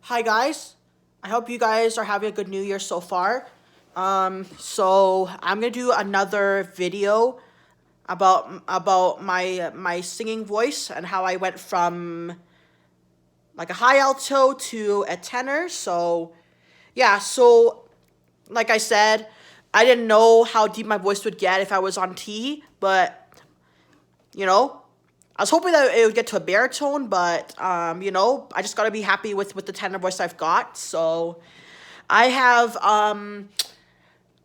Hi guys, I hope you guys are having a good new year so far. So I'm gonna do another video about my singing voice and how I went from like a high alto to a tenor. So yeah, so like I said, I didn't know how deep my voice would get if I was on T, but you know, I was hoping that it would get to a baritone, but I just gotta be happy with the tenor voice I've got. So I have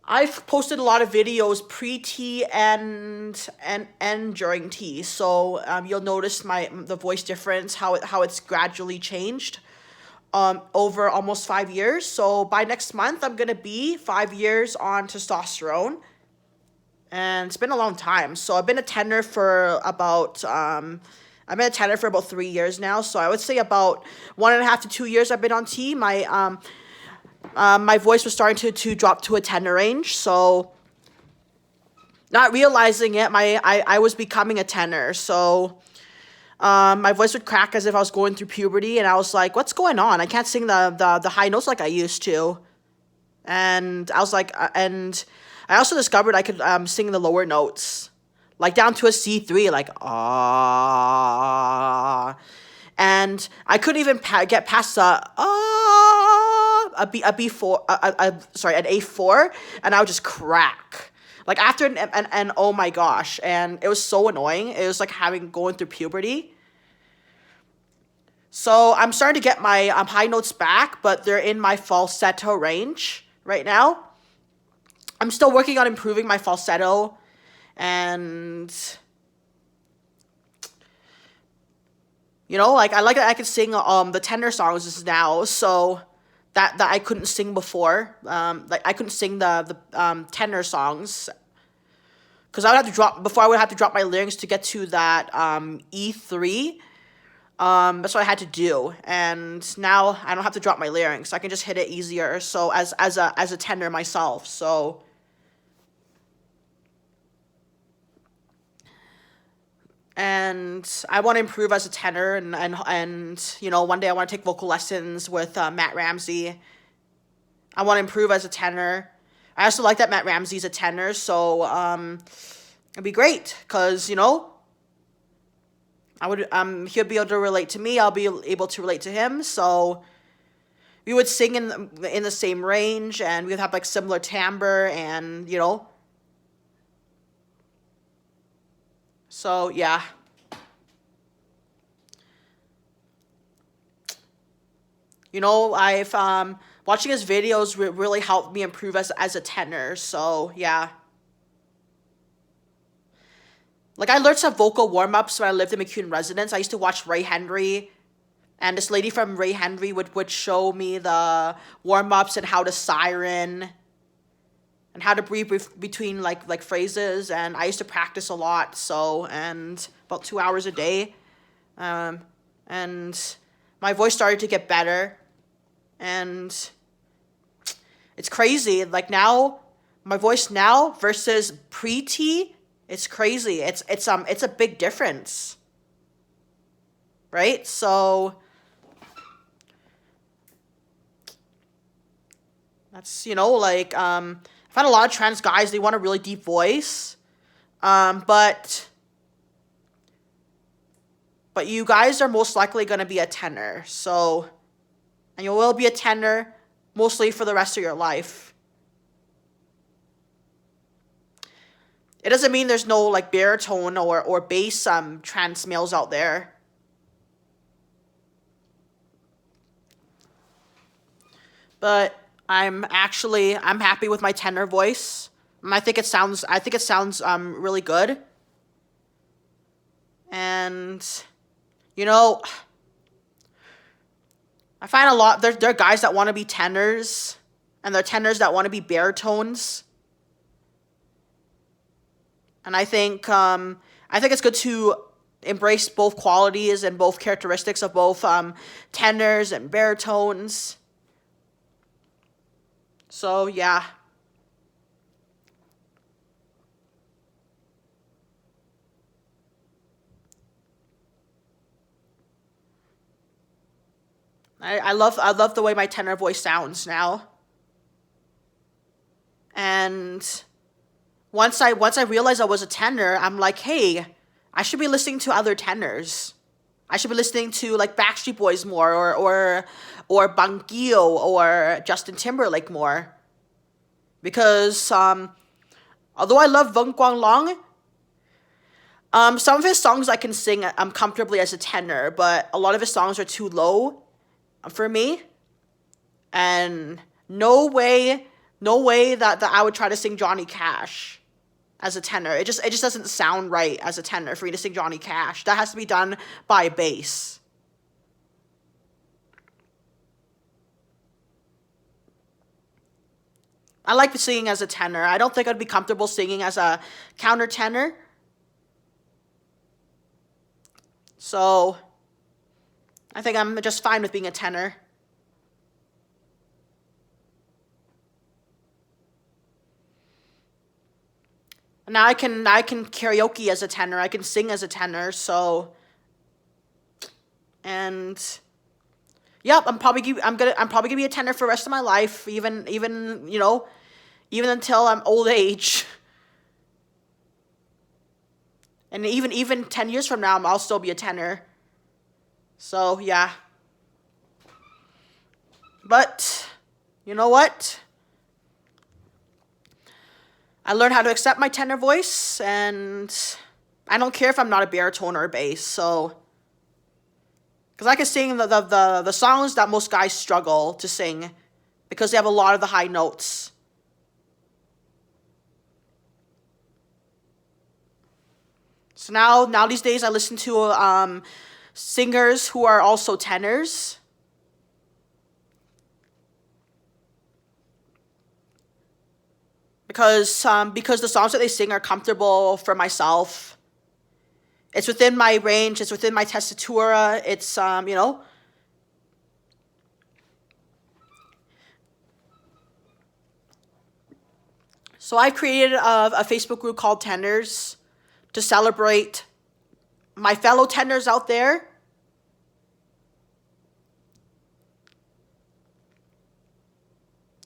I've posted a lot of videos pre-T and during T. So you'll notice the voice difference, how it's gradually changed over almost 5 years. So by next month I'm gonna be 5 years on testosterone. And it's been a long time. So I've been a tenor for about 3 years now. So I would say about 1.5 to 2 years I've been on T. My voice was starting to drop to a tenor range. So not realizing it, I was becoming a tenor. So my voice would crack as if I was going through puberty, and I was like, "What's going on? I can't sing the high notes like I used to." And I was like, and I also discovered I could sing the lower notes, like down to a C3, like ah, and I couldn't even get past a B4, sorry, an A4, and I would just crack. Like after and oh my gosh, and it was so annoying. It was like going through puberty. So I'm starting to get my high notes back, but they're in my falsetto range right now. I'm still working on improving my falsetto, and like I like that I could sing the tender songs now, so that I couldn't sing before. Like I couldn't sing the tenor songs because I would have to drop before I would have to drop my lyrics to get to that E3. That's what I had to do, and now I don't have to drop my larynx. I can just hit it easier. So as a tenor myself, so and I want to improve as a tenor, and one day I want to take vocal lessons with Matt Ramsey. I want to improve as a tenor. I also like that Matt Ramsey's a tenor, so it'd be great because I would he'll be able to relate to me. I'll be able to relate to him. So we would sing in the same range, and we'd have like similar timbre, and So yeah. I've watching his videos really helped me improve as a tenor. So yeah. Like I learned some vocal warm-ups when I lived in McCune residence. I used to watch Ray Henry, and this lady from Ray Henry would show me the warm-ups and how to siren and how to breathe between like phrases, and I used to practice a lot. So, and about 2 hours a day. And my voice started to get better, and it's crazy. Like now, my voice now versus pre-T, it's crazy. It's a big difference, right? So that's like I find a lot of trans guys, they want a really deep voice, but you guys are most likely going to be a tenor. So, and you will be a tenor mostly for the rest of your life. It doesn't mean there's no like baritone or bass trans males out there. But I'm happy with my tenor voice. I think it sounds really good. And I find a lot there are guys that want to be tenors, and there are tenors that want to be baritones. And I think it's good to embrace both qualities and both characteristics of both tenors and baritones. So yeah. I love the way my tenor voice sounds now. And once I realized I was a tenor, I'm like, hey, I should be listening to other tenors. I should be listening to like Backstreet Boys more, or Bangio or Justin Timberlake more, because although I love Vung Guang Long, some of his songs I can sing comfortably as a tenor, but a lot of his songs are too low for me, and no way that I would try to sing Johnny Cash as a tenor. It just doesn't sound right as a tenor for me to sing Johnny Cash. That has to be done by bass. I like singing as a tenor. I don't think I'd be comfortable singing as a countertenor. So I think I'm just fine with being a tenor. Now I can karaoke as a tenor. I can sing as a tenor. So, and yep, I'm probably gonna be a tenor for the rest of my life, even until I'm old age. And even 10 years from now, I'll still be a tenor. So, yeah. But you know what? I learned how to accept my tenor voice, and I don't care if I'm not a baritone or a bass. So, because I can sing the songs that most guys struggle to sing because they have a lot of the high notes. So now these days I listen to singers who are also tenors. Because the songs that they sing are comfortable for myself. It's within my range. It's within my tessitura. It's So I created a Facebook group called Tenors to celebrate my fellow tenors out there.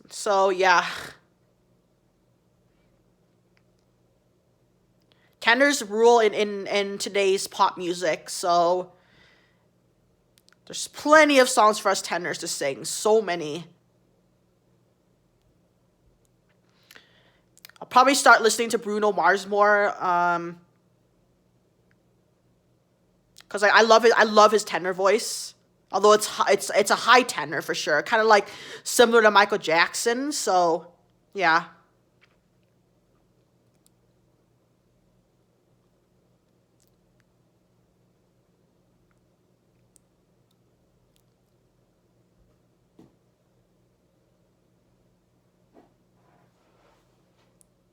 So yeah. Tenors rule in today's pop music, so there's plenty of songs for us tenors to sing. So many. I'll probably start listening to Bruno Mars more, because I love it. I love his tenor voice. Although it's a high tenor for sure, kind of like similar to Michael Jackson. So yeah.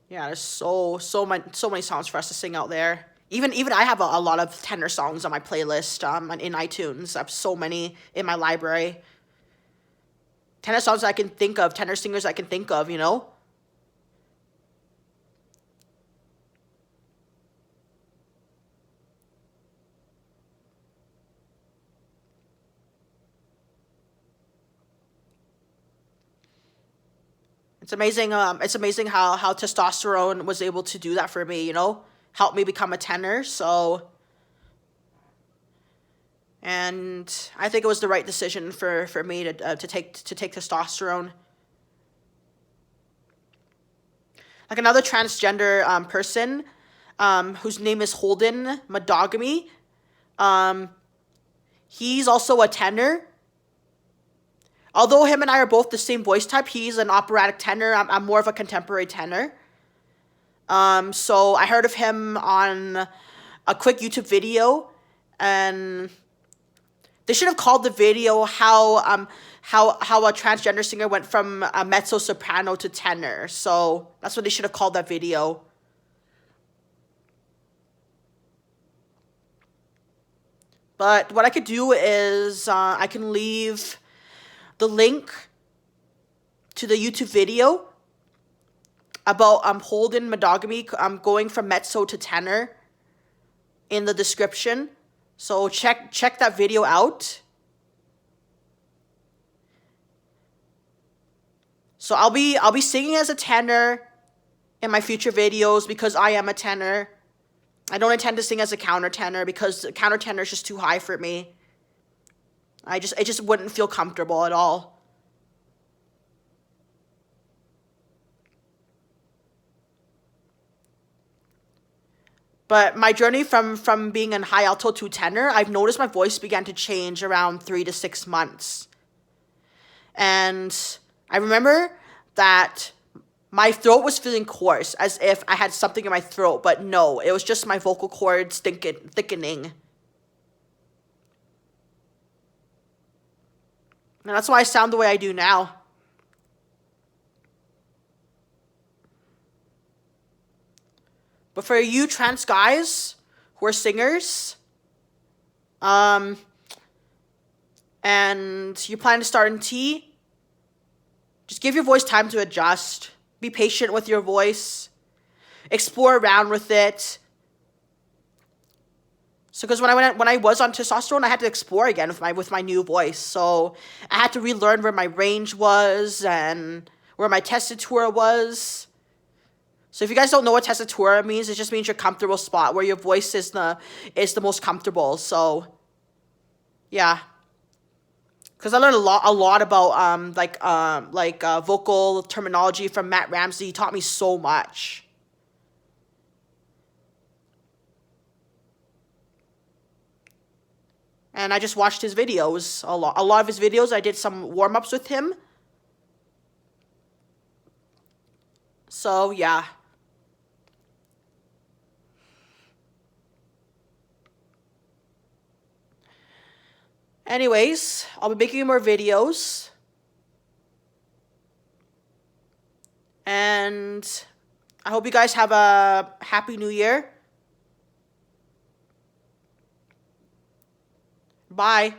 Yeah, there's so many songs for us to sing out there. Even I have a lot of tenor songs on my playlist in iTunes. I have so many in my library. Tenor songs I can think of, tenor singers I can think of. It's amazing how testosterone was able to do that for me. Help me become a tenor. So, and I think it was the right decision for me to take testosterone. Like another transgender person, whose name is Holden Modogamy. Um, he's also a tenor. Although him and I are both the same voice type, he's an operatic tenor. I'm more of a contemporary tenor. So I heard of him on a quick YouTube video, and they should have called the video how a transgender singer went from a mezzo soprano to tenor. So that's what they should have called that video. But what I could do is I can leave the link to the YouTube video about Holden Modogamy going from mezzo to tenor in the description. So check that video out. So I'll be singing as a tenor in my future videos because I am a tenor. I don't intend to sing as a countertenor because the countertenor is just too high for me. It just wouldn't feel comfortable at all. But my journey from being in high alto to tenor, I've noticed my voice began to change around 3 to 6 months. And I remember that my throat was feeling coarse, as if I had something in my throat, but no, it was just my vocal cords thickening. And that's why I sound the way I do now. But for you trans guys who are singers, and you plan to start in T, just give your voice time to adjust. Be patient with your voice. Explore around with it. So, because when I was on testosterone, I had to explore again with my new voice. So I had to relearn where my range was and where my tessitura was. So if you guys don't know what tessitura means, it just means your comfortable spot where your voice is the most comfortable. So yeah. Because I learned a lot about vocal terminology from Matt Ramsey. He taught me so much. And I just watched his videos a lot. A lot of his videos, I did some warm-ups with him. So yeah. Anyways, I'll be making more videos. And I hope you guys have a happy new year. Bye.